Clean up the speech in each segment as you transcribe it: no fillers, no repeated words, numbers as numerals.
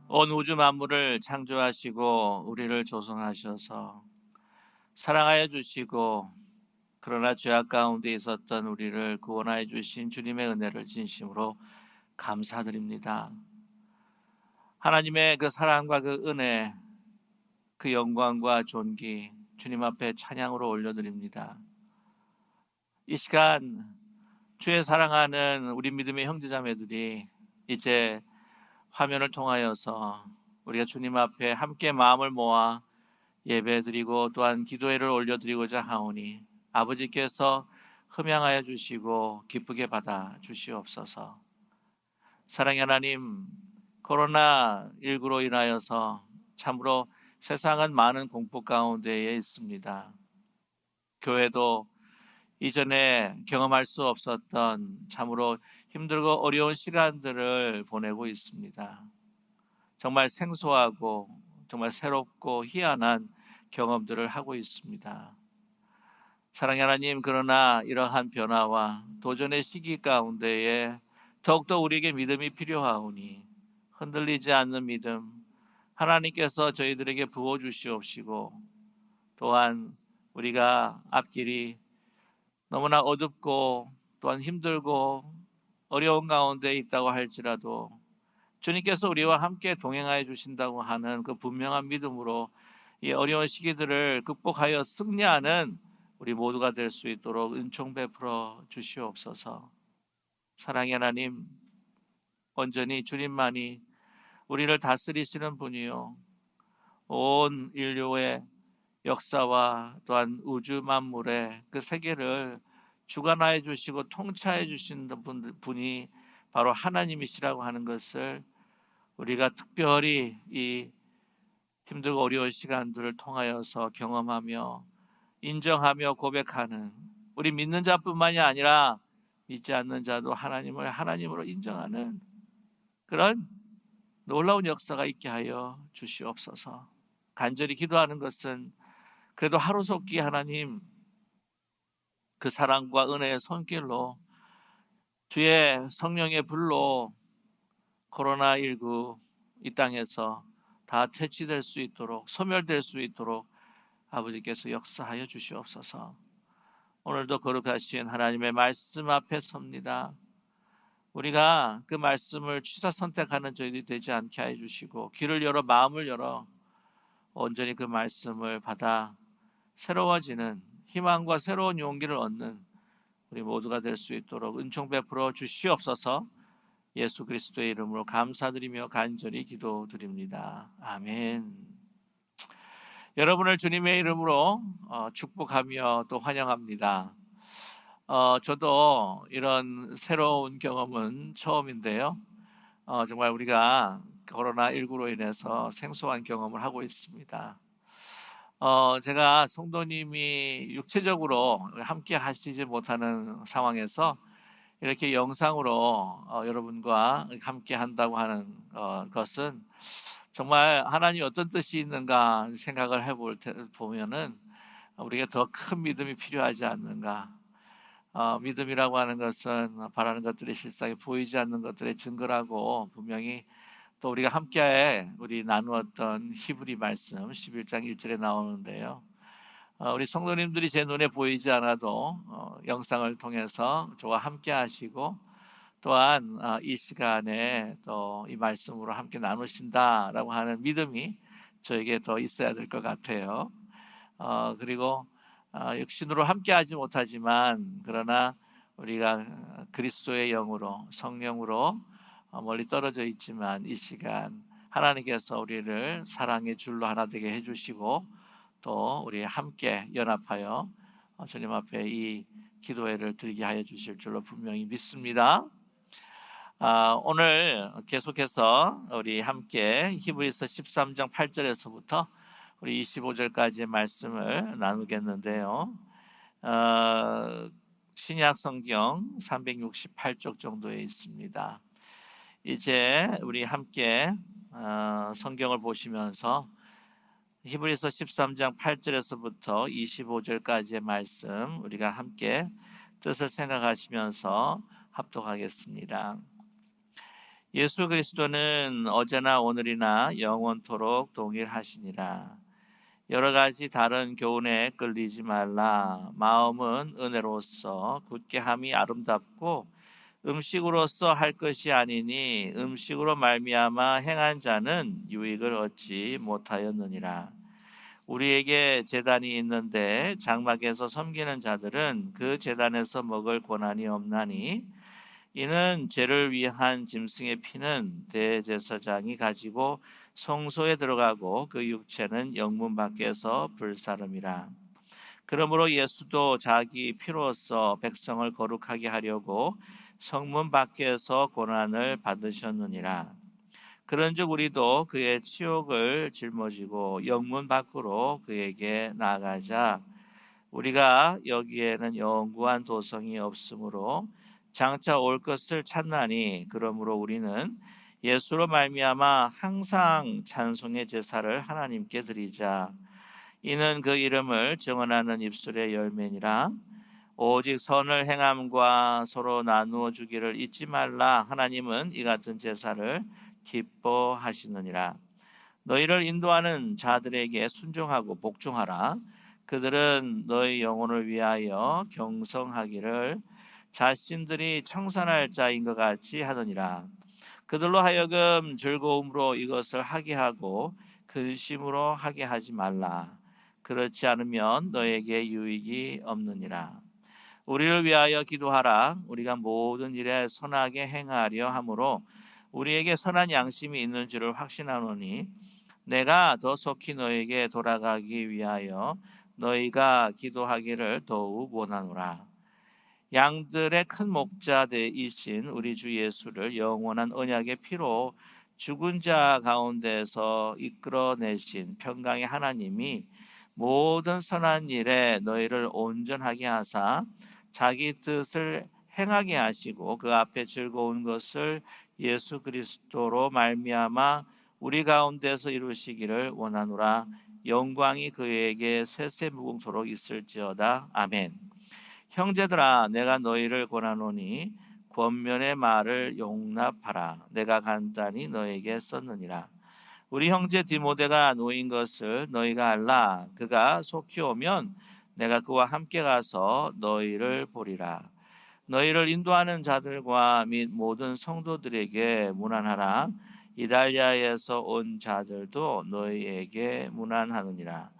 온 우주 만물을 창조하시고 우리를 조성하셔서 사랑하여 주시고 그러나 죄악 가운데 있었던 우리를 구원하여 주신 주님의 은혜를 진심으로 감사드립니다. 하나님의 그 사랑과 그 은혜, 그 영광과 존귀 주님 앞에 찬양으로 올려드립니다. 이 시간 주의 사랑하는 우리 믿음의 형제자매들이 이제 화면을 통하여서 우리가 주님 앞에 함께 마음을 모아 예배드리고 또한 기도회를 올려드리고자 하오니 아버지께서 흠양하여 주시고 기쁘게 받아 주시옵소서. 사랑의 하나님, 코로나19로 인하여서 참으로 세상은 많은 공포 가운데에 있습니다. 교회도 이전에 경험할 수 없었던 참으로 힘들고 어려운 시간들을 보내고 있습니다. 정말 생소하고 정말 새롭고 희한한 경험들을 하고 있습니다. 사랑의 하나님, 그러나 이러한 변화와 도전의 시기 가운데에 더욱더 우리에게 믿음이 필요하오니 흔들리지 않는 믿음 하나님께서 저희들에게 부어주시옵시고, 또한 우리가 앞길이 너무나 어둡고 또한 힘들고 어려운 가운데 있다고 할지라도 주님께서 우리와 함께 동행하여 주신다고 하는 그 분명한 믿음으로 이 어려운 시기들을 극복하여 승리하는 우리 모두가 될 수 있도록 은총 베풀어 주시옵소서. 사랑의 하나님, 온전히 주님만이 우리를 다스리시는 분이요, 온 인류의 역사와 또한 우주 만물의 그 세계를 주관하여 주시고 통치하여 주시는 분이 바로 하나님이시라고 하는 것을 우리가 특별히 이 힘들고 어려운 시간들을 통하여서 경험하며 인정하며 고백하는, 우리 믿는 자뿐만이 아니라 믿지 않는 자도 하나님을 하나님으로 인정하는 그런 놀라운 역사가 있게 하여 주시옵소서. 간절히 기도하는 것은 그래도 하루속히 하나님 그 사랑과 은혜의 손길로 주의 성령의 불로 코로나19 이 땅에서 다 퇴치될 수 있도록, 소멸될 수 있도록 아버지께서 역사하여 주시옵소서. 오늘도 거룩하신 하나님의 말씀 앞에 섭니다. 우리가 그 말씀을 취사 선택하는 저희들이 되지 않게 하여 주시고, 귀를 열어 마음을 열어 온전히 그 말씀을 받아 새로워지는 희망과 새로운 용기를 얻는 우리 모두가 될 수 있도록 은총 베풀어 주시옵소서. 예수 그리스도의 이름으로 감사드리며 간절히 기도드립니다. 아멘. 여러분을 주님의 이름으로 축복하며 또 환영합니다. 저도 이런 새로운 경험은 처음인데요. 정말 우리가 코로나19로 인해서 생소한 경험을 하고 있습니다. 제가 성도님이 육체적으로 함께 하시지 못하는 상황에서 이렇게 영상으로 여러분과 함께 한다고 하는 것은 정말 하나님이 어떤 뜻이 있는가 생각을 보면은 우리가 더 큰 믿음이 필요하지 않는가. 믿음이라고 하는 것은 바라는 것들이 실상에 보이지 않는 것들의 증거라고 분명히 또 우리가 함께 우리 나누었던 히브리 말씀 11장 1절에 나오는데요. 우리 성도님들이 제 눈에 보이지 않아도 영상을 통해서 저와 함께 하시고 또한 이 시간에 또 이 말씀으로 함께 나누신다라고 하는 믿음이 저에게 더 있어야 될 것 같아요. 그리고 육신으로 함께 하지 못하지만 그러나 우리가 그리스도의 영으로 성령으로 멀리 떨어져 있지만 이 시간 하나님께서 우리를 사랑의 줄로 하나 되게 해주시고 또 우리 함께 연합하여 주님 앞에 이 기도회를 드리게 하여 주실 줄로 분명히 믿습니다. 오늘 계속해서 우리 함께 히브리서 13장 8절에서부터 우리 25절까지의 말씀을 나누겠는데요. 신약 성경 368쪽 정도에 있습니다. 이제 우리 함께 성경을 보시면서 히브리서 13장 8절에서부터 25절까지의 말씀 우리가 함께 뜻을 생각하시면서 합독하겠습니다. 예수 그리스도는 어제나 오늘이나 영원토록 동일하시니라. 여러 가지 다른 교훈에 끌리지 말라. 마음은 은혜로서 굳게 함이 아름답고 음식으로서 할 것이 아니니 음식으로 말미암아 행한 자는 유익을 얻지 못하였느니라. 우리에게 제단이 있는데 장막에서 섬기는 자들은 그 제단에서 먹을 권한이 없나니 이는 죄를 위한 짐승의 피는 대제사장이 가지고 성소에 들어가고 그 육체는 영문 밖에서 불사름이라. 그러므로 예수도 자기 피로써 백성을 거룩하게 하려고 성문 밖에서 고난을 받으셨느니라. 그런즉 우리도 그의 치욕을 짊어지고 영문 밖으로 그에게 나가자. 우리가 여기에는 영구한 도성이 없으므로 장차 올 것을 찾나니 그러므로 우리는 예수로 말미암아 항상 찬송의 제사를 하나님께 드리자. 이는 그 이름을 증언하는 입술의 열매니라. 오직 선을 행함과 서로 나누어 주기를 잊지 말라. 하나님은 이 같은 제사를 기뻐하시느니라. 너희를 인도하는 자들에게 순종하고 복종하라. 그들은 너희 영혼을 위하여 경성하기를 자신들이 청산할 자인 것 같이 하느니라. 그들로 하여금 즐거움으로 이것을 하게 하고 근심으로 하게 하지 말라. 그렇지 않으면 너에게 유익이 없느니라. 우리를 위하여 기도하라. 우리가 모든 일에 선하게 행하려 함으로 우리에게 선한 양심이 있는 줄을 확신하노니 내가 더 속히 너에게 돌아가기 위하여 너희가 기도하기를 더욱 원하노라. 양들의 큰 목자되이신 우리 주 예수를 영원한 언약의 피로 죽은 자 가운데서 이끌어내신 평강의 하나님이 모든 선한 일에 너희를 온전하게 하사 자기 뜻을 행하게 하시고 그 앞에 즐거운 것을 예수 그리스도로 말미암아 우리 가운데서 이루시기를 원하노라. 영광이 그에게 세세무궁토록 있을지어다. 아멘. 형제들아, 내가 너희를 권하노니 권면의 말을 용납하라. 내가 간단히 너에게 썼느니라. 우리 형제 디모데가 놓인 것을 너희가 알라. 그가 속히 오면 내가 그와 함께 가서 너희를 보리라. 너희를 인도하는 자들과 및 모든 성도들에게 문안하라. 이달리아에서 온 자들도 너희에게 문안하느니라.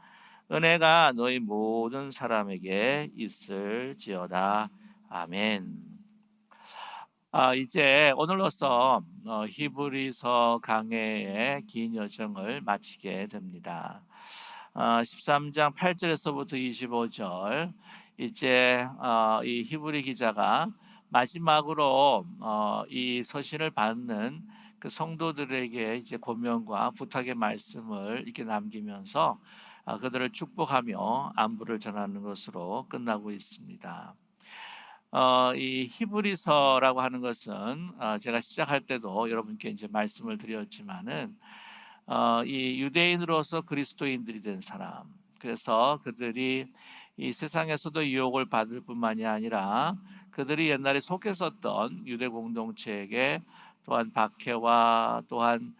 은혜가 너희 모든 사람에게 있을지어다. 아멘. 이제 오늘로써 히브리서 강해의 긴 여정을 마치게 됩니다. 13장 8절에서부터 25절 이제 이 히브리 기자가 마지막으로 이 서신을 받는 그 성도들에게 이제 고면과 부탁의 말씀을 이렇게 남기면서 그들을 축복하며 안부를 전하는 것으로 끝나고 있습니다. 이 히브리서라고 하는 것은 제가 시작할 때도 여러분께 이제 말씀을 드렸지만은 이 유대인으로서 그리스도인들이 된 사람, 그래서 그들이 이 세상에서도 유혹을 받을 뿐만이 아니라 그들이 옛날에 속했었던 유대 공동체에게 또한 박해와 또한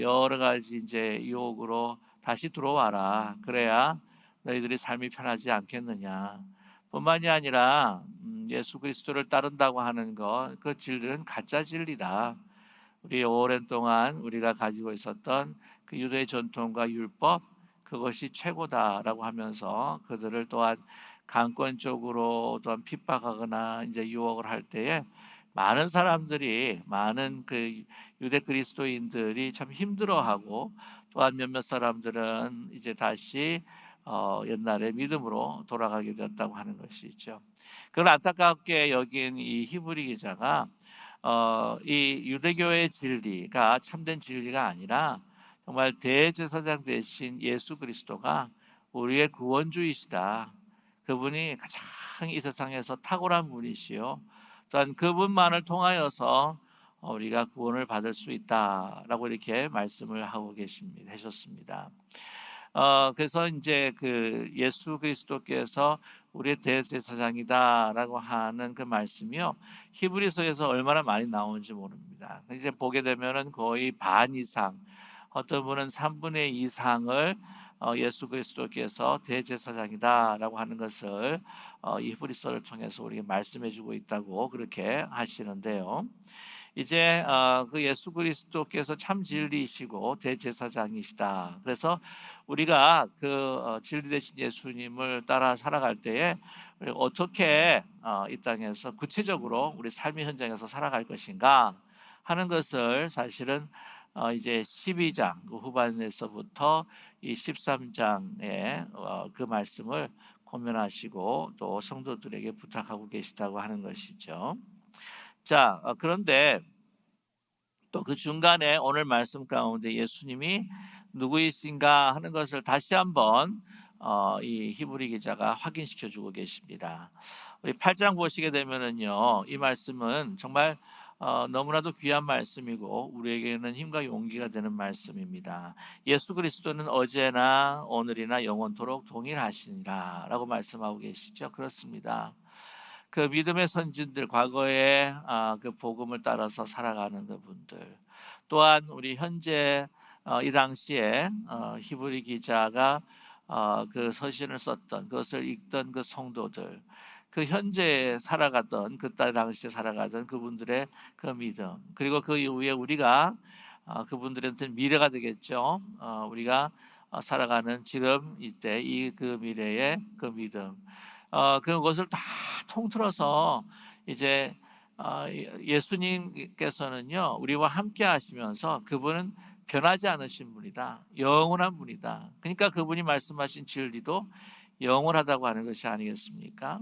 여러 가지 이제 유혹으로 다시 들어와라. 그래야 너희들이 삶이 편하지 않겠느냐. 뿐만이 아니라 예수 그리스도를 따른다고 하는 것, 그 진리는 가짜 진리다. 우리 오랜 동안 우리가 가지고 있었던 그 유대의 전통과 율법, 그것이 최고다라고 하면서 그들을 또한 강권적으로 또한 핍박하거나 이제 유혹을 할 때에 많은 사람들이, 많은 그 유대 그리스도인들이 참 힘들어하고, 또한 몇몇 사람들은 이제 다시 옛날의 믿음으로 돌아가게 되었다고 하는 것이 있죠. 그걸 안타깝게 여긴 이 히브리 기자가 이 유대교의 진리가 참된 진리가 아니라 정말 대제사장 되신 예수 그리스도가 우리의 구원주이시다. 그분이 가장 이 세상에서 탁월한 분이시요, 또한 그분만을 통하여서 우리가 구원을 받을 수 있다라고 이렇게 말씀을 하고 하셨습니다. 그래서 이제 그 예수 그리스도께서 우리의 대제사장이다라고 하는 그 말씀이요, 히브리서에서 얼마나 많이 나오는지 모릅니다. 이제 보게 되면은 거의 반 이상, 어떤 분은 3분의 2 이상을 예수 그리스도께서 대제사장이다라고 하는 것을 이 히브리서를 통해서 우리에게 말씀해주고 있다고 그렇게 하시는데요. 이제 그 예수 그리스도께서 참 진리이시고 대제사장이시다. 그래서 우리가 그 진리 되신 예수님을 따라 살아갈 때에 우리가 어떻게 이 땅에서 구체적으로 우리 삶의 현장에서 살아갈 것인가 하는 것을 사실은 이제 12장 그 후반에서부터 이 13장의 그 말씀을 고면하시고 또 성도들에게 부탁하고 계시다고 하는 것이죠. 자, 그런데 또 그 중간에 오늘 말씀 가운데 예수님이 누구이신가 하는 것을 다시 한번 이 히브리 기자가 확인시켜 주고 계십니다. 우리 8장 보시게 되면은요, 이 말씀은 정말 너무나도 귀한 말씀이고 우리에게는 힘과 용기가 되는 말씀입니다. 예수 그리스도는 어제나 오늘이나 영원토록 동일하시니라라고 말씀하고 계시죠. 그렇습니다. 그 믿음의 선진들, 과거에 그 복음을 따라서 살아가는 그분들, 또한 우리 현재 이 당시에 히브리 기자가 그 서신을 썼던, 그것을 읽던 그 성도들, 그 현재 살아가던, 그때 당시에 살아가던 그분들의 그 믿음, 그리고 그 이후에 우리가 그분들한테는 미래가 되겠죠. 우리가 살아가는 지금 이때 이 그 미래의 그 믿음, 그것을 다 통틀어서 이제 예수님께서는요, 우리와 함께 하시면서 그분은 변하지 않으신 분이다, 영원한 분이다. 그러니까 그분이 말씀하신 진리도 영원하다고 하는 것이 아니겠습니까?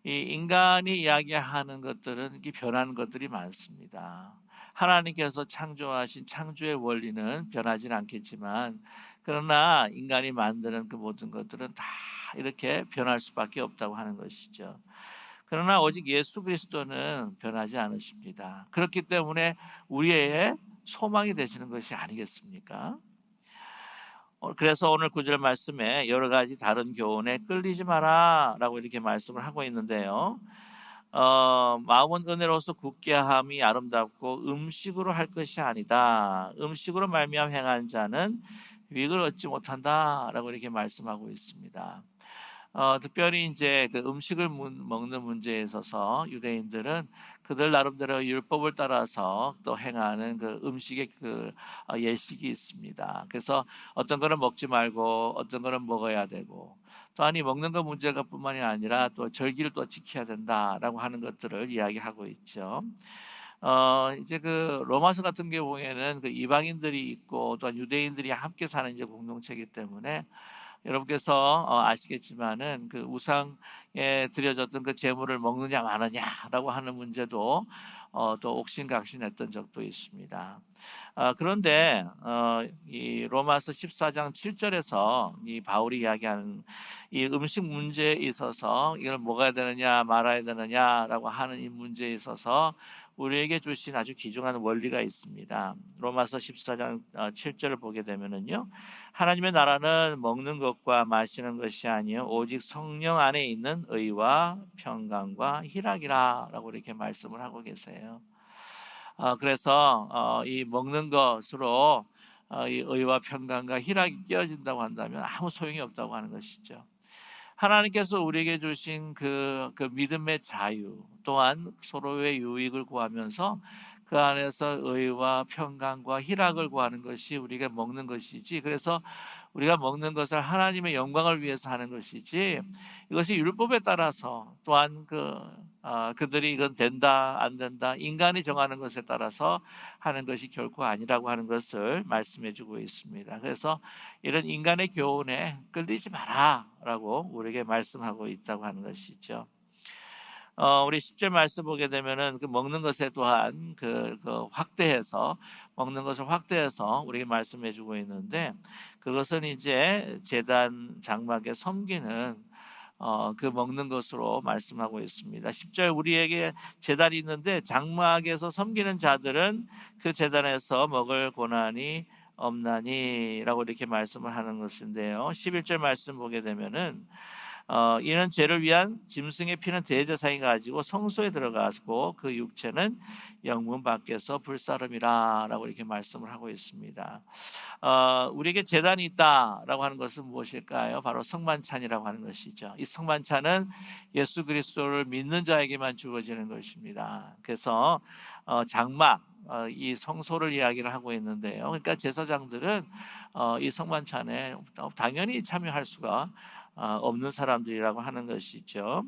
이 인간이 이야기하는 것들은 이게 변하는 것들이 많습니다. 하나님께서 창조하신 창조의 원리는 변하진 않겠지만, 그러나 인간이 만드는 그 모든 것들은 다 이렇게 변할 수밖에 없다고 하는 것이죠. 그러나 오직 예수 그리스도는 변하지 않으십니다. 그렇기 때문에 우리의 소망이 되시는 것이 아니겠습니까? 그래서 오늘 구절 말씀에 여러 가지 다른 교훈에 끌리지 마라 라고 이렇게 말씀을 하고 있는데요. 마음은 은혜로서 굳게 함이 아름답고 음식으로 할 것이 아니다. 음식으로 말미암아 행한 자는 유익을 얻지 못한다라고 이렇게 말씀하고 있습니다. 특별히 이제 그 음식을 먹는 문제에 있어서 유대인들은 그들 나름대로 율법을 따라서 또 행하는 그 음식의 그 예식이 있습니다. 그래서 어떤 거는 먹지 말고 어떤 거는 먹어야 되고, 또한 이 먹는 것 문제가 뿐만이 아니라 또 절기를 또 지켜야 된다라고 하는 것들을 이야기하고 있죠. 이제 그 로마서 같은 경우에는 그 이방인들이 있고 또한 유대인들이 함께 사는 이제 공동체이기 때문에 여러분께서 아시겠지만은 그 우상에 드려졌던 그 제물을 먹느냐 마느냐라고 하는 문제도 또 옥신각신했던 적도 있습니다. 그런데 이 로마서 14장 7절에서 이 바울이 이야기하는 이 음식 문제에 있어서 이걸 먹어야 되느냐 말아야 되느냐라고 하는 이 문제에 있어서 우리에게 주신 아주 귀중한 원리가 있습니다. 로마서 14장 7절을 보게 되면은요, 하나님의 나라는 먹는 것과 마시는 것이 아니요 오직 성령 안에 있는 의와 평강과 희락이라라고 이렇게 말씀을 하고 계세요. 그래서 이 먹는 것으로 이 의와 평강과 희락이 끼어진다고 한다면 아무 소용이 없다고 하는 것이죠. 하나님께서 우리에게 주신 그 믿음의 자유, 또한 서로의 유익을 구하면서 그 안에서 의와 평강과 희락을 구하는 것이 우리가 먹는 것이지, 그래서 우리가 먹는 것을 하나님의 영광을 위해서 하는 것이지, 이것이 율법에 따라서 또한 그들이 이건 된다 안 된다 인간이 정하는 것에 따라서 하는 것이 결코 아니라고 하는 것을 말씀해 주고 있습니다. 그래서 이런 인간의 교훈에 끌리지 마라라고 우리에게 말씀하고 있다고 하는 것이죠. 우리 10절 말씀 보게 되면은 그 먹는 것에 또한 확대해서 먹는 것을 확대해서 우리에게 말씀해 주고 있는데, 그것은 이제 제단 장막에 섬기는 그 먹는 것으로 말씀하고 있습니다. 10절 우리에게 제단이 있는데 장막에서 섬기는 자들은 그 제단에서 먹을 고난이 없나니라고 이렇게 말씀을 하는 것인데요. 11절 말씀 보게 되면은 이는 죄를 위한 짐승의 피는 대제사장이 가지고 성소에 들어가고 그 육체는 영문 밖에서 불사름이라라고 이렇게 말씀을 하고 있습니다. 우리에게 제단이 있다라고 하는 것은 무엇일까요? 바로 성만찬이라고 하는 것이죠. 이 성만찬은 예수 그리스도를 믿는 자에게만 주어지는 것입니다. 그래서 장막 이 성소를 이야기를 하고 있는데요. 그러니까 제사장들은 이 성만찬에 당연히 참여할 수가 없는 사람들이라고 하는 것이죠.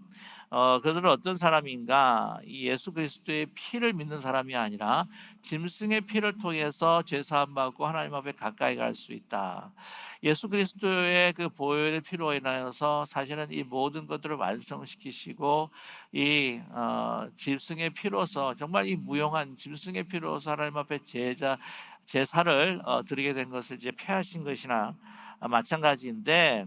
그들은 어떤 사람인가? 이 예수 그리스도의 피를 믿는 사람이 아니라 짐승의 피를 통해서 죄 사함 받고 하나님 앞에 가까이 갈 수 있다. 예수 그리스도의 그 보혈의 피로 인하여서 사실은 이 모든 것들을 완성시키시고 이 짐승의 피로서 정말 이 무용한 짐승의 피로서 하나님 앞에 제사를 드리게 된 것을 이제 폐하신 것이나 마찬가지인데,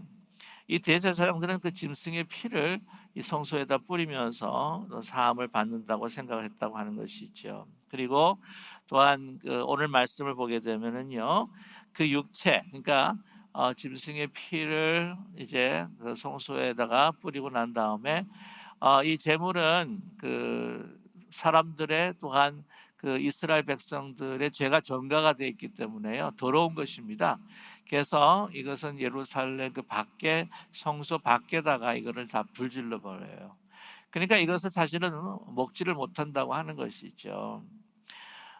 이 대제사장들은 그 짐승의 피를 이 성소에다 뿌리면서 사함을 받는다고 생각을 했다고 하는 것이죠. 그리고 또한 오늘 말씀을 보게 되면은요, 그 육체, 그러니까 짐승의 피를 이제 그 성소에다가 뿌리고 난 다음에 이 제물은 그 사람들의 또한 그 이스라엘 백성들의 죄가 전가가 되어 있기 때문에요, 더러운 것입니다. 그래서 이것은 예루살렘 그 밖에 성소 밖에다가 이거를 다 불질러 버려요. 그러니까 이것을 사실은 먹지를 못한다고 하는 것이죠.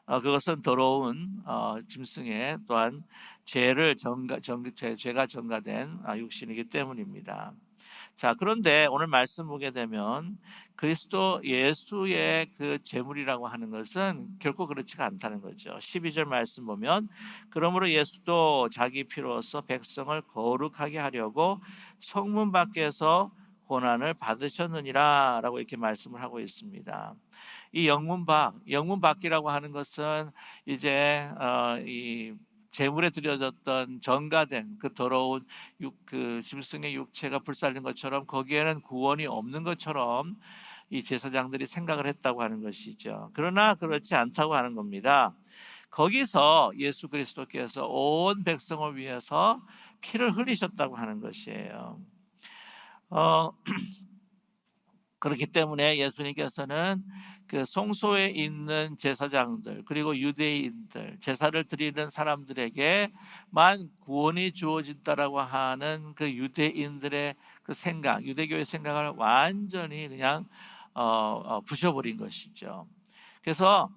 그것은 더러운 짐승의 또한 죄가 전가된 육신이기 때문입니다. 자, 그런데 오늘 말씀 보게 되면 그리스도 예수의 그 제물이라고 하는 것은 결코 그렇지가 않다는 거죠. 12절 말씀 보면 그러므로 예수도 자기 피로서 백성을 거룩하게 하려고 성문 밖에서 고난을 받으셨느니라 라고 이렇게 말씀을 하고 있습니다. 이 영문 밖이라고 하는 것은 이제 이 제물에 드려졌던 전가된 그 더러운 그 짐승의 육체가 불살린 것처럼 거기에는 구원이 없는 것처럼 이 제사장들이 생각을 했다고 하는 것이죠. 그러나 그렇지 않다고 하는 겁니다. 거기서 예수 그리스도께서 온 백성을 위해서 피를 흘리셨다고 하는 것이에요. 그렇기 때문에 예수님께서는 그 성소에 있는 제사장들 그리고 유대인들 제사를 드리는 사람들에게만 구원이 주어진다라고 하는 그 유대인들의 그 생각, 유대교의 생각을 완전히 그냥 부셔버린 것이죠. 그래서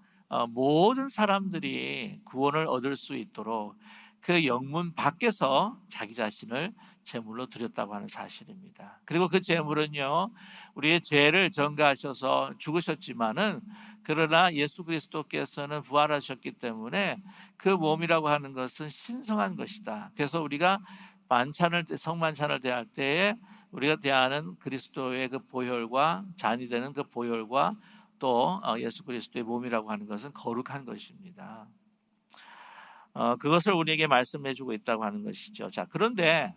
모든 사람들이 구원을 얻을 수 있도록 그 영문 밖에서 자기 자신을 제물로 드렸다고 하는 사실입니다. 그리고 그 제물은요, 우리의 죄를 전가하셔서 죽으셨지만은 그러나 예수 그리스도께서는 부활하셨기 때문에 그 몸이라고 하는 것은 신성한 것이다. 그래서 우리가 성만찬을 대할 때에 우리가 대하는 그리스도의 그 보혈과 잔이 되는 그 보혈과 또 예수 그리스도의 몸이라고 하는 것은 거룩한 것입니다. 그것을 우리에게 말씀해주고 있다고 하는 것이죠. 자, 그런데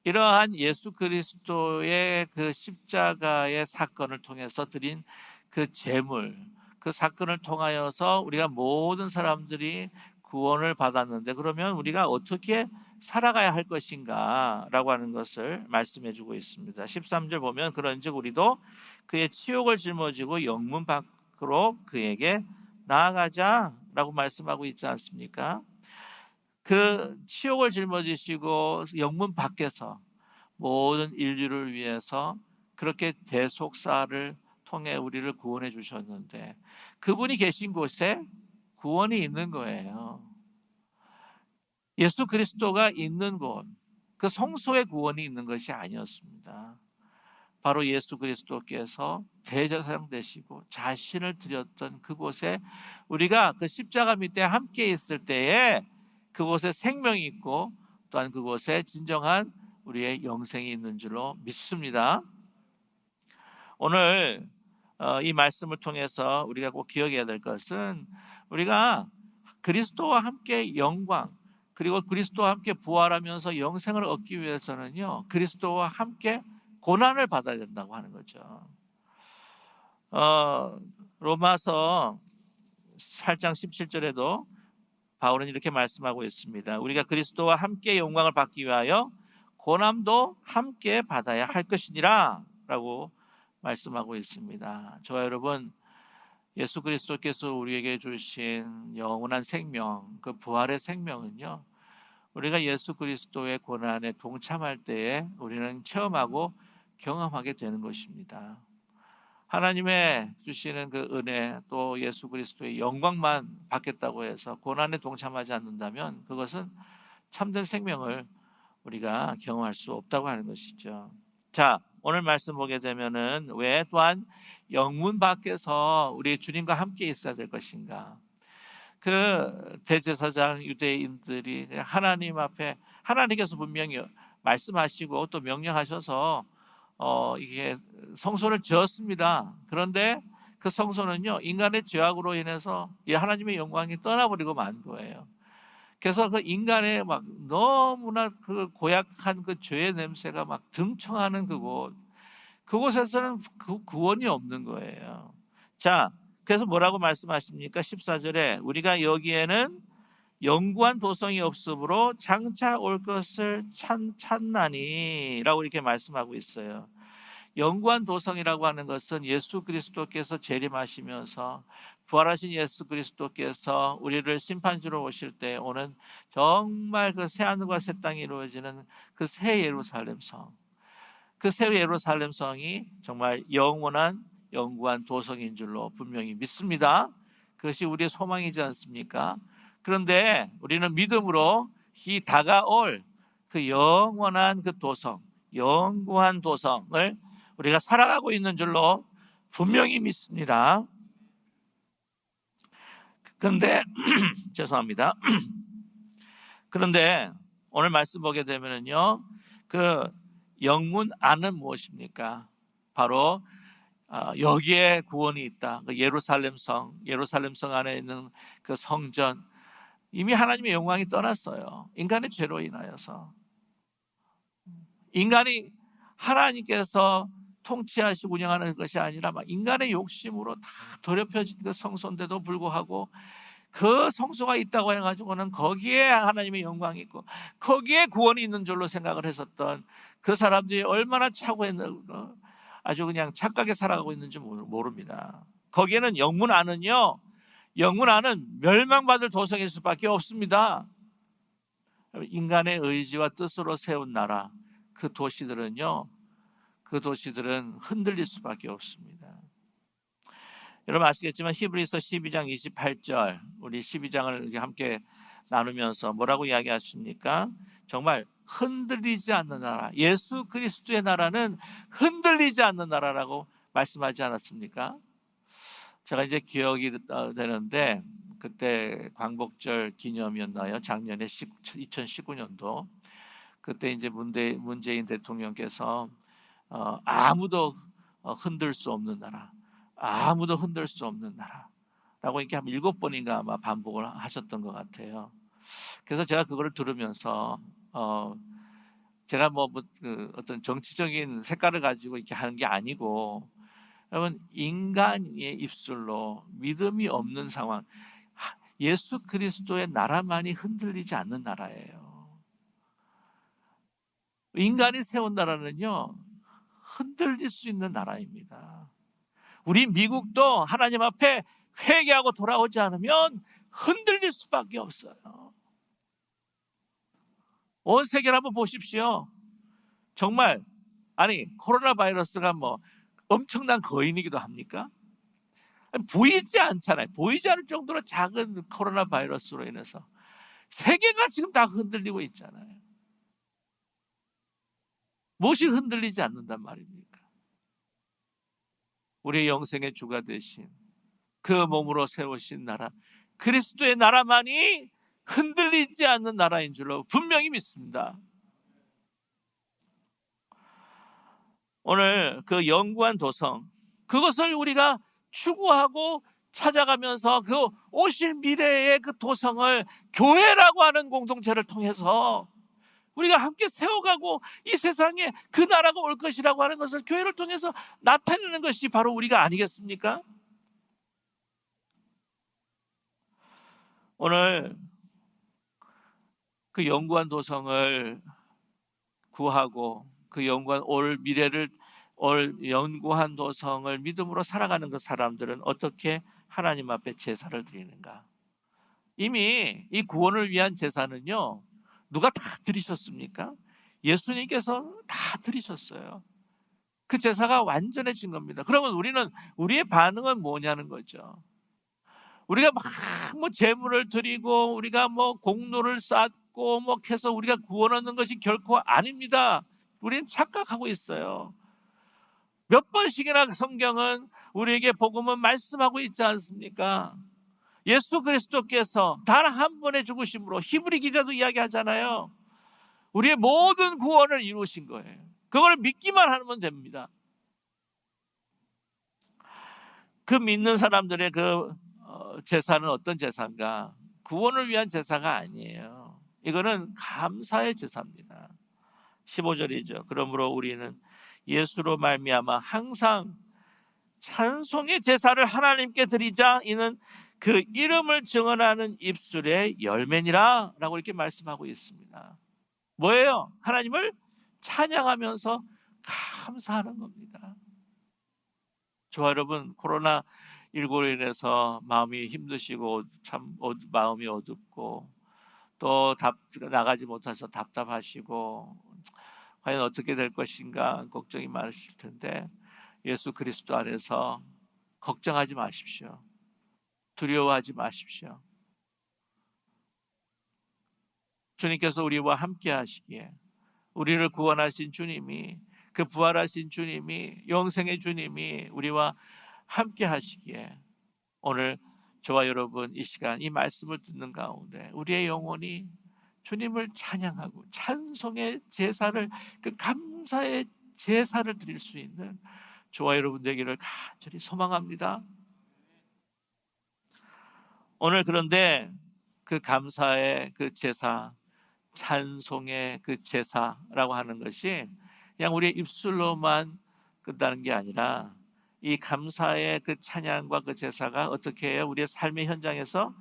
이러한 예수 그리스도의 그 십자가의 사건을 통해서 드린 그 제물, 그 사건을 통하여서 우리가 모든 사람들이 구원을 받았는데 그러면 우리가 어떻게 살아가야 할 것인가 라고 하는 것을 말씀해 주고 있습니다. 13절 보면 그런즉 우리도 그의 치욕을 짊어지고 영문 밖으로 그에게 나아가자 라고 말씀하고 있지 않습니까? 그 치욕을 짊어지시고 영문 밖에서 모든 인류를 위해서 그렇게 대속사를 통해 우리를 구원해 주셨는데 그분이 계신 곳에 구원이 있는 거예요. 예수 그리스도가 있는 곳, 그 성소에 구원이 있는 것이 아니었습니다. 바로 예수 그리스도께서 대제사장 되시고 자신을 드렸던 그곳에 우리가 그 십자가 밑에 함께 있을 때에 그곳에 생명이 있고 또한 그곳에 진정한 우리의 영생이 있는 줄로 믿습니다. 오늘 이 말씀을 통해서 우리가 꼭 기억해야 될 것은 우리가 그리스도와 함께 영광 그리고 그리스도와 함께 부활하면서 영생을 얻기 위해서는요, 그리스도와 함께 고난을 받아야 된다고 하는 거죠. 로마서 8장 17절에도 바울은 이렇게 말씀하고 있습니다. 우리가 그리스도와 함께 영광을 받기 위하여 고난도 함께 받아야 할 것이니라 라고 말씀하고 있습니다. 저와 여러분, 예수 그리스도께서 우리에게 주신 영원한 생명, 그 부활의 생명은요, 우리가 예수 그리스도의 고난에 동참할 때에 우리는 체험하고 경험하게 되는 것입니다. 하나님의 주시는 그 은혜, 또 예수 그리스도의 영광만 받겠다고 해서 고난에 동참하지 않는다면 그것은 참된 생명을 우리가 경험할 수 없다고 하는 것이죠. 자, 오늘 말씀 보게 되면은 왜 또한 영문 밖에서 우리 주님과 함께 있어야 될 것인가? 그 대제사장 유대인들이 하나님 앞에 하나님께서 분명히 말씀하시고 또 명령하셔서 이게 성소를 지었습니다. 그런데 그 성소는요, 인간의 죄악으로 인해서 이 하나님의 영광이 떠나버리고 만 거예요. 그래서 그 인간의 막 너무나 그 고약한 그 죄의 냄새가 막 등청하는 그곳에서는 그 구원이 없는 거예요. 자, 그래서 뭐라고 말씀하십니까? 14절에 우리가 여기에는 영구한 도성이 없으므로 장차 올 것을 찾나니 라고 이렇게 말씀하고 있어요. 영구한 도성이라고 하는 것은 예수 그리스도께서 재림하시면서 부활하신 예수 그리스도께서 우리를 심판주로 오실 때 오는 정말 그 새하늘과 새 땅이 이루어지는 그 새 예루살렘 성, 그 새 예루살렘 성이 정말 영구한 도성인 줄로 분명히 믿습니다. 그것이 우리의 소망이지 않습니까? 그런데 우리는 믿음으로 이 다가올 그 영원한 그 도성, 영구한 도성을 우리가 살아가고 있는 줄로 분명히 믿습니다. 그런데 죄송합니다. 그런데 오늘 말씀 보게 되면은요, 그 영문 안은 무엇입니까? 바로 여기에 구원이 있다. 그 예루살렘 성 안에 있는 그 성전, 이미 하나님의 영광이 떠났어요. 인간의 죄로 인하여서 인간이 하나님께서 통치하시고 운영하는 것이 아니라 막 인간의 욕심으로 다 더럽혀진 그 성소인데도 불구하고 그 성소가 있다고 해가지고는 거기에 하나님의 영광이 있고 거기에 구원이 있는 줄로 생각을 했었던 그 사람들이 얼마나 착오했는가, 아주 그냥 착하게 살아가고 있는지 모릅니다. 거기에는 영문 안은 멸망받을 도성일 수밖에 없습니다. 인간의 의지와 뜻으로 세운 나라, 그 도시들은 흔들릴 수밖에 없습니다. 여러분 아시겠지만 히브리서 12장 28절, 우리 12장을 함께 나누면서 뭐라고 이야기하십니까? 정말 흔들리지 않는 나라, 예수 그리스도의 나라는 흔들리지 않는 나라라고 말씀하지 않았습니까? 제가 이제 기억이 되는데 그때 광복절 기념이었나요? 작년에 2019년도 그때 이제 문재인 대통령께서 아무도 흔들 수 없는 나라, 아무도 흔들 수 없는 나라라고 이렇게 한 7번인가 아마 반복을 하셨던 것 같아요. 그래서 제가 그거를 들으면서 제가 그 어떤 정치적인 색깔을 가지고 이렇게 하는 게 아니고, 여러분 인간의 입술로 믿음이 없는 상황, 예수 그리스도의 나라만이 흔들리지 않는 나라예요. 인간이 세운 나라는요, 흔들릴 수 있는 나라입니다. 우리 미국도 하나님 앞에 회개하고 돌아오지 않으면 흔들릴 수밖에 없어요. 온 세계를 한번 보십시오. 정말 코로나 바이러스가 엄청난 거인이기도 합니까? 보이지 않잖아요. 보이지 않을 정도로 작은 코로나 바이러스로 인해서 세계가 지금 다 흔들리고 있잖아요. 무엇이 흔들리지 않는단 말입니까? 우리의 영생의 주가 되신 그 몸으로 세우신 나라, 그리스도의 나라만이 흔들리지 않는 나라인 줄로 분명히 믿습니다. 오늘 그 영구한 도성, 그것을 우리가 추구하고 찾아가면서 그 오실 미래의 그 도성을 교회라고 하는 공동체를 통해서 우리가 함께 세워가고 이 세상에 그 나라가 올 것이라고 하는 것을 교회를 통해서 나타내는 것이 바로 우리가 아니겠습니까? 오늘 그 영구한 도성을 구하고 그 연구한 올 미래를 연구한 도성을 믿음으로 살아가는 그 사람들은 어떻게 하나님 앞에 제사를 드리는가? 이미 이 구원을 위한 제사는요, 누가 다 드리셨습니까? 예수님께서 다 드리셨어요. 그 제사가 완전해진 겁니다. 그러면 우리의 반응은 뭐냐는 거죠. 우리가 막 뭐 제물을 드리고 우리가 뭐 공로를 쌓고 뭐 해서 우리가 구원 얻는 것이 결코 아닙니다. 우리는 착각하고 있어요. 몇 번씩이나 성경은 우리에게 복음은 말씀하고 있지 않습니까? 예수 그리스도께서 단 한 번의 죽으심으로, 히브리 기자도 이야기하잖아요. 우리의 모든 구원을 이루신 거예요. 그걸 믿기만 하면 됩니다. 그 믿는 사람들의 제사는 어떤 제사인가? 구원을 위한 제사가 아니에요. 이거는 감사의 제사입니다. 15절이죠. 그러므로 우리는 예수로 말미암아 항상 찬송의 제사를 하나님께 드리자. 이는 그 이름을 증언하는 입술의 열매니라 라고 이렇게 말씀하고 있습니다. 뭐예요? 하나님을 찬양하면서 감사하는 겁니다. 저와 여러분, 코로나19로 인해서 마음이 힘드시고 참 마음이 어둡고 또 나가지 못해서 답답하시고 과연 어떻게 될 것인가 걱정이 많으실 텐데, 예수 그리스도 안에서 걱정하지 마십시오. 두려워하지 마십시오. 주님께서 우리와 함께 하시기에, 우리를 구원하신 주님이, 그 부활하신 주님이, 영생의 주님이 우리와 함께 하시기에, 오늘 저와 여러분 이 시간 이 말씀을 듣는 가운데 우리의 영혼이 주님을 찬양하고 찬송의 제사를, 그 감사의 제사를 드릴 수 있는 저와 여러분 되기를 간절히 소망합니다. 오늘 그런데 그 감사의 그 제사, 찬송의 그 제사라고 하는 것이 그냥 우리의 입술로만 끝나는 게 아니라, 이 감사의 그 찬양과 그 제사가 어떻게 해요? 우리의 삶의 현장에서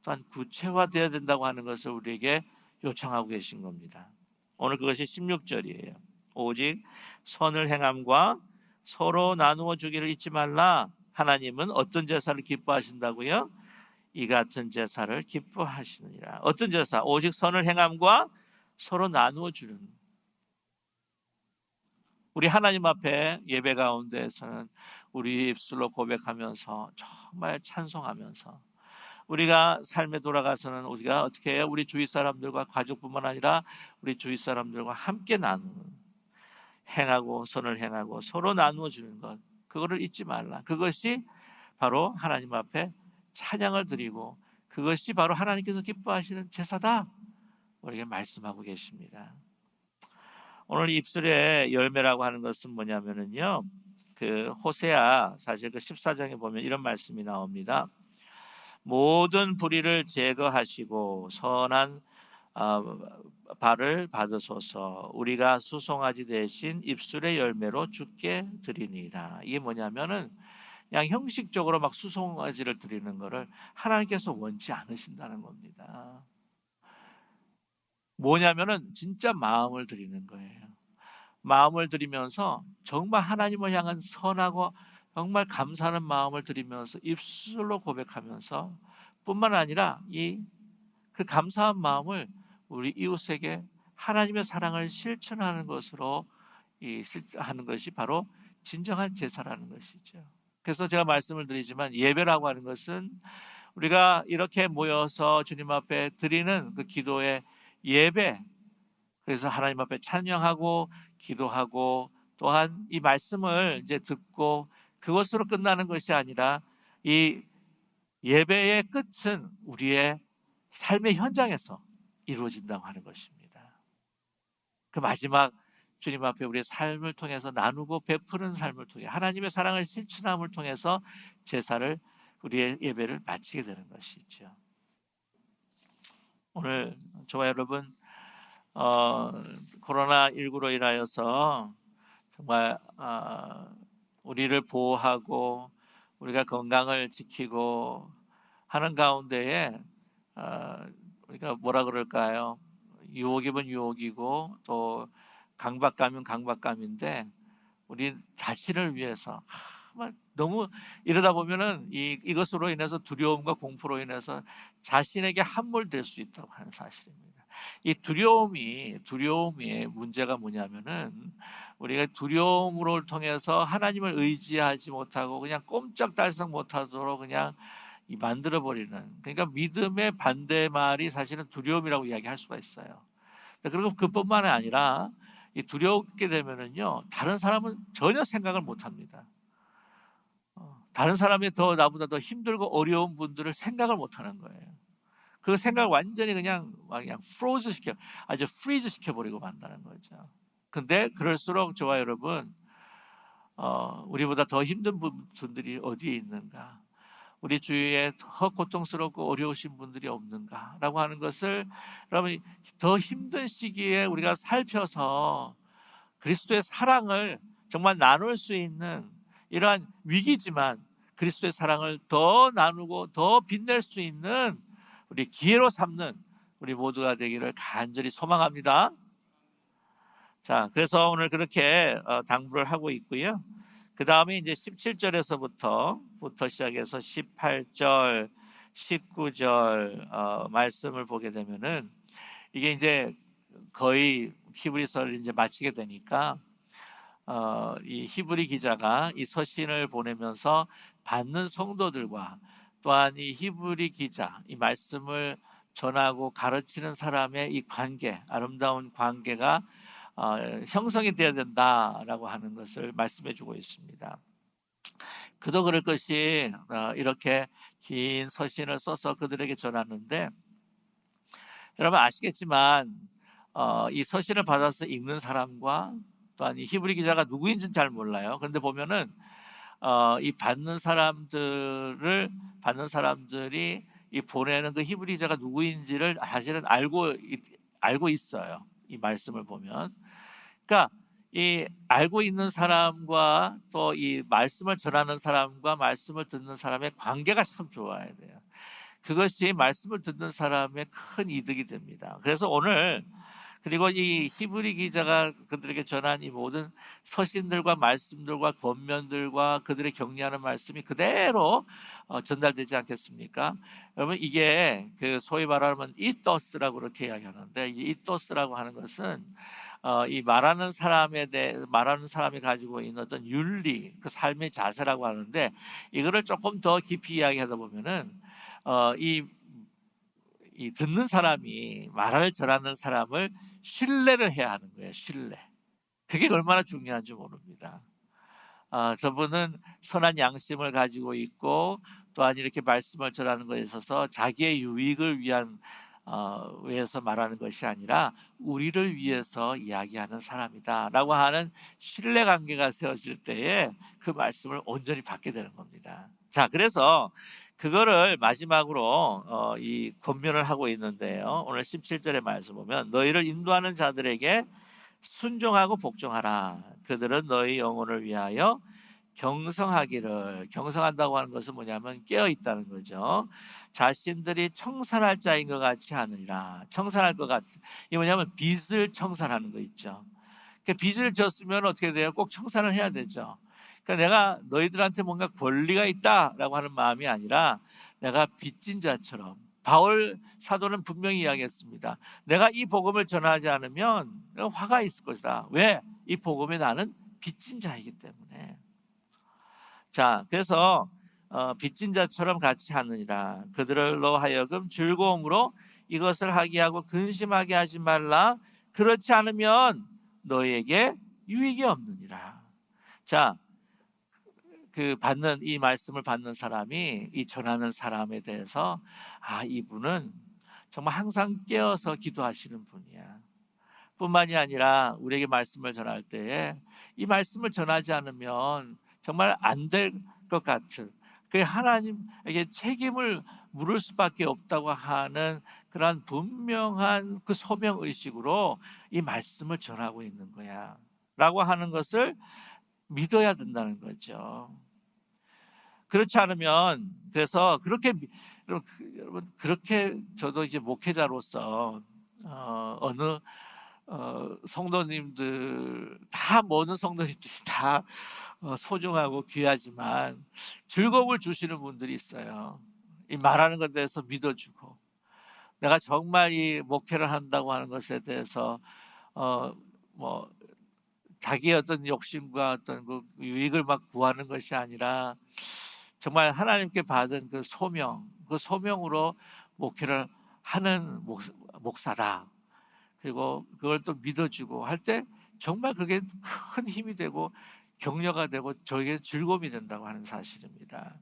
또한 구체화되어야 된다고 하는 것을 우리에게 요청하고 계신 겁니다. 오늘 그것이 16절이에요. 오직 선을 행함과 서로 나누어 주기를 잊지 말라. 하나님은 어떤 제사를 기뻐하신다고요? 이 같은 제사를 기뻐하시느니라. 어떤 제사? 오직 선을 행함과 서로 나누어 주는. 우리 하나님 앞에 예배 가운데에서는 우리 입술로 고백하면서 정말 찬송하면서, 우리가 삶에 돌아가서는 우리가 어떻게 해요? 우리 주위 사람들과, 가족뿐만 아니라 우리 주위 사람들과 함께 나누는, 행하고 선을 행하고 서로 나누어 주는 것, 그거를 잊지 말라. 그것이 바로 하나님 앞에 찬양을 드리고, 그것이 바로 하나님께서 기뻐하시는 제사다, 우리에게 말씀하고 계십니다. 오늘 입술의 열매라고 하는 것은 뭐냐면은요, 그 호세아, 사실 그 14장에 보면 이런 말씀이 나옵니다. 모든 불의를 제거하시고 선한 발을 받으소서. 우리가 수송아지 대신 입술의 열매로 주께 드리니라. 이게 뭐냐면은 그냥 형식적으로 막 수송아지를 드리는 거를 하나님께서 원치 않으신다는 겁니다. 뭐냐면은 진짜 마음을 드리는 거예요. 마음을 드리면서 정말 하나님을 향한 선하고 정말 감사하는 마음을 드리면서 입술로 고백하면서, 뿐만 아니라 그 감사한 마음을 우리 이웃에게 하나님의 사랑을 실천하는 것으로 하는 것이 바로 진정한 제사라는 것이죠. 그래서 제가 말씀을 드리지만, 예배라고 하는 것은 우리가 이렇게 모여서 주님 앞에 드리는 그 기도의 예배, 그래서 하나님 앞에 찬양하고 기도하고 또한 이 말씀을 이제 듣고 그것으로 끝나는 것이 아니라, 이 예배의 끝은 우리의 삶의 현장에서 이루어진다고 하는 것입니다. 그 마지막 주님 앞에 우리의 삶을 통해서 나누고 베푸는 삶을 통해 하나님의 사랑을 실천함을 통해서 제사를, 우리의 예배를 마치게 되는 것이죠. 오늘 저와 여러분, 코로나19로 인하여서 정말 우리를 보호하고 우리가 건강을 지키고 하는 가운데에 우리가 뭐라 그럴까요? 유혹이면 유혹이고 또 강박감은 강박감인데 우리 자신을 위해서 막 너무 이러다 보면은 이것으로 인해서 두려움과 공포로 인해서 자신에게 함몰될 수 있다고 하는 사실입니다. 이 두려움이 문제가 뭐냐면은 우리가 두려움으로 통해서 하나님을 의지하지 못하고 그냥 꼼짝달싹 못하도록 그냥 만들어 버리는, 그러니까 믿음의 반대말이 사실은 두려움이라고 이야기할 수가 있어요. 그리고 그뿐만 아니라 이 두렵게 되면은요, 다른 사람은 전혀 생각을 못 합니다. 다른 사람이 나보다 더 힘들고 어려운 분들을 생각을 못 하는 거예요. 그 생각을 완전히 그냥 아주 프리즈 시켜버리고 만다는 거죠. 근데 그럴수록 저와 여러분, 우리보다 더 힘든 분들이 어디에 있는가? 우리 주위에 더 고통스럽고 어려우신 분들이 없는가라고 하는 것을 여러분, 더 힘든 시기에 우리가 살펴서 그리스도의 사랑을 정말 나눌 수 있는, 이러한 위기지만 그리스도의 사랑을 더 나누고 더 빛낼 수 있는 우리 기회로 삼는 우리 모두가 되기를 간절히 소망합니다. 자, 그래서 오늘 그렇게 당부를 하고 있고요. 그 다음에 이제 17절에서부터 시작해서 18절, 19절 말씀을 보게 되면은 이게 이제 거의 히브리서를 이제 마치게 되니까 이 히브리 기자가 이 서신을 보내면서 받는 성도들과 또한 이 히브리 기자, 이 말씀을 전하고 가르치는 사람의 이 관계, 아름다운 관계가 형성이 되어야 된다라고 하는 것을 말씀해 주고 있습니다. 그도 그럴 것이 이렇게 긴 서신을 써서 그들에게 전하는데, 여러분 아시겠지만 이 서신을 받아서 읽는 사람과 또한 이 히브리 기자가 누구인지는 잘 몰라요. 그런데 보면은 이 받는 사람들이 이 보내는 그 히브리 기자가 누구인지를 사실은 알고 있어요. 이 말씀을 보면, 그러니까 이 알고 있는 사람과 또 이 말씀을 전하는 사람과 말씀을 듣는 사람의 관계가 참 좋아야 돼요. 그것이 말씀을 듣는 사람의 큰 이득이 됩니다. 그래서 오늘, 그리고 이 히브리 기자가 그들에게 전한 이 모든 서신들과 말씀들과 권면들과 그들의 격려하는 말씀이 그대로 전달되지 않겠습니까? 여러분, 이게 그 소위 말하면 이토스라고 그렇게 이야기하는데, 이 이토스라고 하는 것은 이 말하는 사람이 가지고 있는 어떤 윤리, 그 삶의 자세라고 하는데, 이거를 조금 더 깊이 이야기하다 보면은 이 듣는 사람이 말을 전하는 사람을 신뢰를 해야 하는 거예요. 신뢰. 그게 얼마나 중요한지 모릅니다. 저분은 선한 양심을 가지고 있고 또한 이렇게 말씀을 전하는 것에 있어서 자기의 유익을 위해서 말하는 것이 아니라 우리를 위해서 이야기하는 사람이다라고 하는 신뢰관계가 세워질 때에 그 말씀을 온전히 받게 되는 겁니다. 자, 그래서 그거를 마지막으로 이 권면을 하고 있는데요. 오늘 17절의 말씀 보면, 너희를 인도하는 자들에게 순종하고 복종하라. 그들은 너희 영혼을 위하여 경성한다고 하는 것은 뭐냐면 깨어 있다는 거죠. 자신들이 청산할 자인 것 같이 하느니라. 청산할 것 같. 이게 뭐냐면 빚을 청산하는 거 있죠. 그러니까 빚을 졌으면 어떻게 돼요? 꼭 청산을 해야 되죠. 그러니까 내가 너희들한테 뭔가 권리가 있다라고 하는 마음이 아니라, 내가 빚진 자처럼, 바울 사도는 분명히 이야기했습니다. 내가 이 복음을 전하지 않으면 화가 있을 것이다. 왜? 이 복음에 나는 빚진 자이기 때문에. 자, 그래서 빚진 자처럼 같이 하느니라. 그들로 하여금 즐거움으로 이것을 하게 하고 근심하게 하지 말라. 그렇지 않으면 너희에게 유익이 없느니라. 자, 이 말씀을 받는 사람이, 이 전하는 사람에 대해서, 이분은 정말 항상 깨어서 기도하시는 분이야. 뿐만이 아니라 우리에게 말씀을 전할 때에 이 말씀을 전하지 않으면 정말 안 될 것 같은, 그 하나님에게 책임을 물을 수밖에 없다고 하는 그러한 분명한 그 소명 의식으로 이 말씀을 전하고 있는 거야 라고 하는 것을 믿어야 된다는 거죠. 그렇지 않으면, 그래서 여러분, 그렇게 저도 이제 목회자로서 어느 성도님들 다 모든 성도님들이 다 소중하고 귀하지만 즐거움을 주시는 분들이 있어요. 이 말하는 것에 대해서 믿어주고 내가 정말 이 목회를 한다고 하는 것에 대해서 어, 뭐 자기의 어떤 욕심과 어떤 그 유익을 막 구하는 것이 아니라 정말 하나님께 받은 그 소명, 그 소명으로 목회를 하는 목사다. 그리고 그걸 또 믿어주고 할 때 정말 그게 큰 힘이 되고 격려가 되고 저에게 즐거움이 된다고 하는 사실입니다.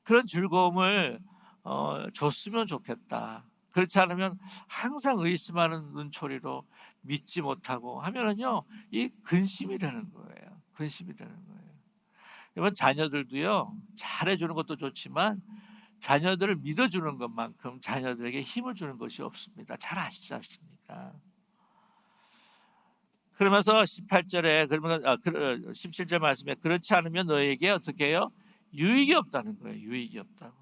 그런 즐거움을 줬으면 좋겠다. 그렇지 않으면 항상 의심하는 눈초리로 믿지 못하고 하면은요, 이 근심이 되는 거예요. 근심이 되는 거예요. 이번 자녀들도요, 잘해주는 것도 좋지만 자녀들을 믿어주는 것만큼 자녀들에게 힘을 주는 것이 없습니다. 잘 아시지 않습니까? 그러면서 18절에 17절 말씀에 그렇지 않으면 너에게 어떻게 해요? 유익이 없다는 거예요. 유익이 없다고.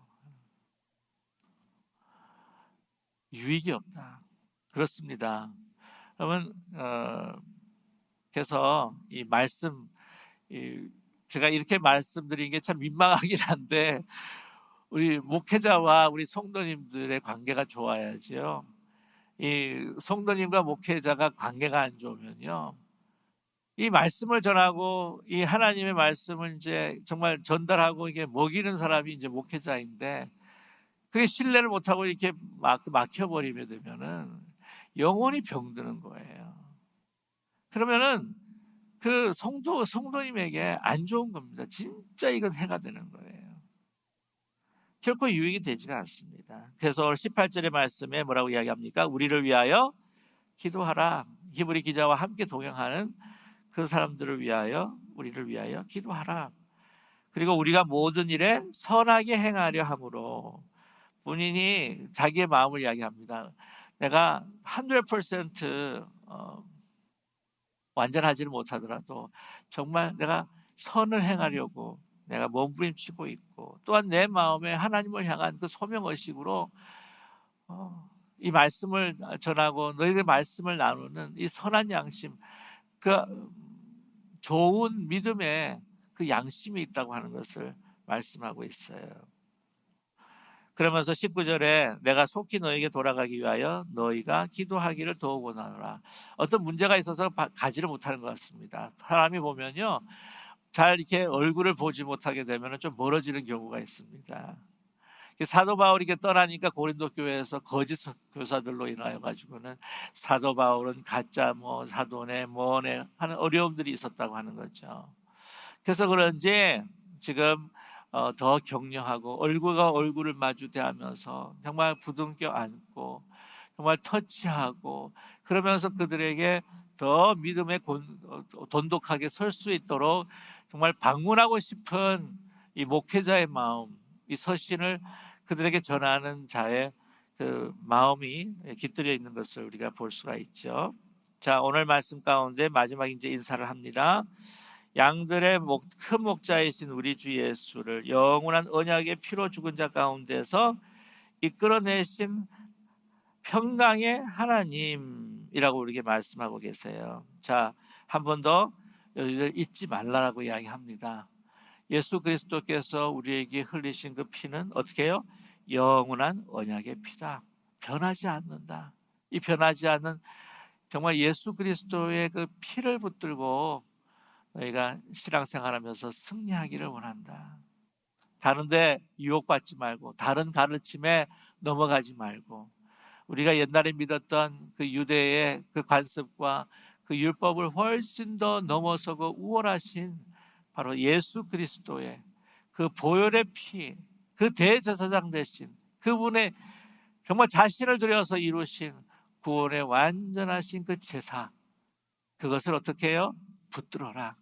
유익이 없다. 그렇습니다. 그러면 그래서 이 말씀 제가 이렇게 말씀드린 게 참 민망하긴 한데 우리 목회자와 우리 성도님들의 관계가 좋아야지요. 이 성도님과 목회자가 관계가 안 좋으면요, 이 말씀을 전하고 이 하나님의 말씀을 이제 정말 전달하고 이게 먹이는 사람이 이제 목회자인데 그게 신뢰를 못하고 이렇게 막혀버리게 되면은 영혼이 병드는 거예요. 그러면은 그 성도님에게 안 좋은 겁니다. 진짜 이건 해가 되는 거예요. 결코 유익이 되지가 않습니다. 그래서 오늘 18절의 말씀에 뭐라고 이야기합니까? 우리를 위하여 기도하라. 히브리 기자와 함께 동행하는 그 사람들을 위하여, 우리를 위하여 기도하라. 그리고 우리가 모든 일에 선하게 행하려 함으로, 본인이 자기의 마음을 이야기합니다. 내가 100% 완전하지는 못하더라도 정말 내가 선을 행하려고 내가 몸부림치고 있고, 또한 내 마음에 하나님을 향한 그 소명의식으로 이 말씀을 전하고 너희의 말씀을 나누는 이 선한 양심, 그 좋은 믿음의 그 양심이 있다고 하는 것을 말씀하고 있어요. 그러면서 19절에 내가 속히 너에게 돌아가기 위하여 너희가 기도하기를 더욱 원하노라. 어떤 문제가 있어서 가지를 못하는 것 같습니다. 사람이 보면요, 잘 이렇게 얼굴을 보지 못하게 되면 좀 멀어지는 경우가 있습니다. 사도 바울이 이렇게 떠나니까 고린도 교회에서 거짓 교사들로 인하여 가지고는 사도 바울은 가짜 사도네 뭐네 하는 어려움들이 있었다고 하는 거죠. 그래서 그런지 지금 더 격려하고 얼굴과 얼굴을 마주 대하면서 정말 부둥켜 안고 정말 터치하고 그러면서 그들에게 더 믿음에 돈독하게 설 수 있도록 정말 방문하고 싶은 이 목회자의 마음, 이 서신을 그들에게 전하는 자의 그 마음이 깃들여 있는 것을 우리가 볼 수가 있죠. 자, 오늘 말씀 가운데 마지막 이제 인사를 합니다. 양들의 큰 목자이신 우리 주 예수를 영원한 언약의 피로 죽은 자 가운데서 이끌어내신 평강의 하나님이라고 우리에게 말씀하고 계세요. 자, 한 번 더 잊지 말라라고 이야기합니다. 예수 그리스도께서 우리에게 흘리신 그 피는 어떻게 해요? 영원한 언약의 피다. 변하지 않는다. 이 변하지 않는 정말 예수 그리스도의 그 피를 붙들고 너희가 신앙생활하면서 승리하기를 원한다. 다른데 유혹받지 말고 다른 가르침에 넘어가지 말고 우리가 옛날에 믿었던 그 유대의 그 관습과 그 율법을 훨씬 더 넘어서고 우월하신 바로 예수 그리스도의 그 보혈의 피, 그 대제사장 되신 그분의 정말 자신을 들여서 이루신 구원의 완전하신 그 제사, 그것을 어떻게 해요? 붙들어라.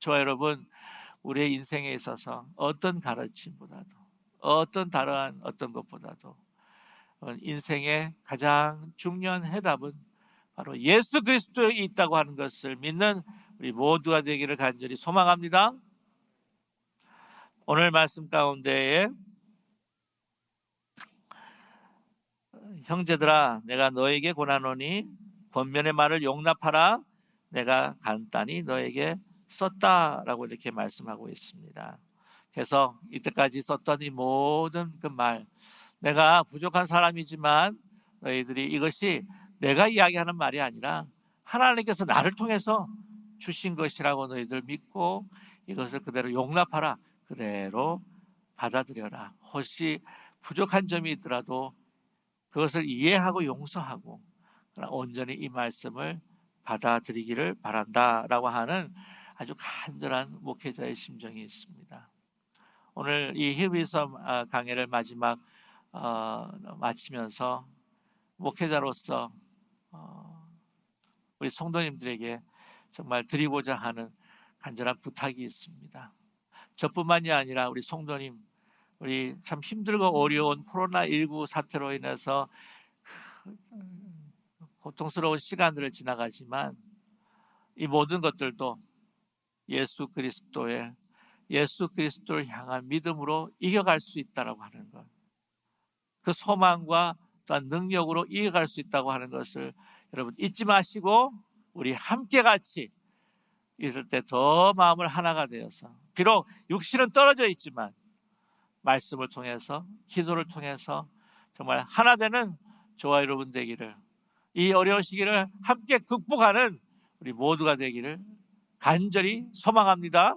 저와 여러분, 우리의 인생에 있어서 어떤 가르침보다도 어떤 다른 어떤 것보다도 인생의 가장 중요한 해답은 바로 예수 그리스도에 있다고 하는 것을 믿는 우리 모두가 되기를 간절히 소망합니다. 오늘 말씀 가운데에 형제들아 내가 너에게 권하노니 권면의 말을 용납하라. 내가 간단히 너에게 썼다라고 이렇게 말씀하고 있습니다. 그래서 이때까지 썼던 이 모든 그 말, 내가 부족한 사람이지만 너희들이 이것이 내가 이야기하는 말이 아니라 하나님께서 나를 통해서 주신 것이라고 너희들 믿고 이것을 그대로 용납하라. 그대로 받아들여라. 혹시 부족한 점이 있더라도 그것을 이해하고 용서하고 온전히 이 말씀을 받아들이기를 바란다라고 하는 아주 간절한 목회자의 심정이 있습니다. 오늘 이 히브리서 강해를 마지막 마치면서 목회자로서 우리 성도님들에게 정말 드리고자 하는 간절한 부탁이 있습니다. 저뿐만이 아니라 우리 성도님, 우리 참 힘들고 어려운 코로나19 사태로 인해서 고통스러운 시간들을 지나가지만 이 모든 것들도 예수 그리스도를 향한 믿음으로 이겨갈 수 있다라고 하는 것, 그 소망과 또한 능력으로 이겨갈 수 있다고 하는 것을 여러분 잊지 마시고 우리 함께 같이 있을 때 더 마음을 하나가 되어서, 비록 육신은 떨어져 있지만 말씀을 통해서, 기도를 통해서 정말 하나 되는 저와 여러분 되기를, 이 어려운 시기를 함께 극복하는 우리 모두가 되기를 간절히 소망합니다.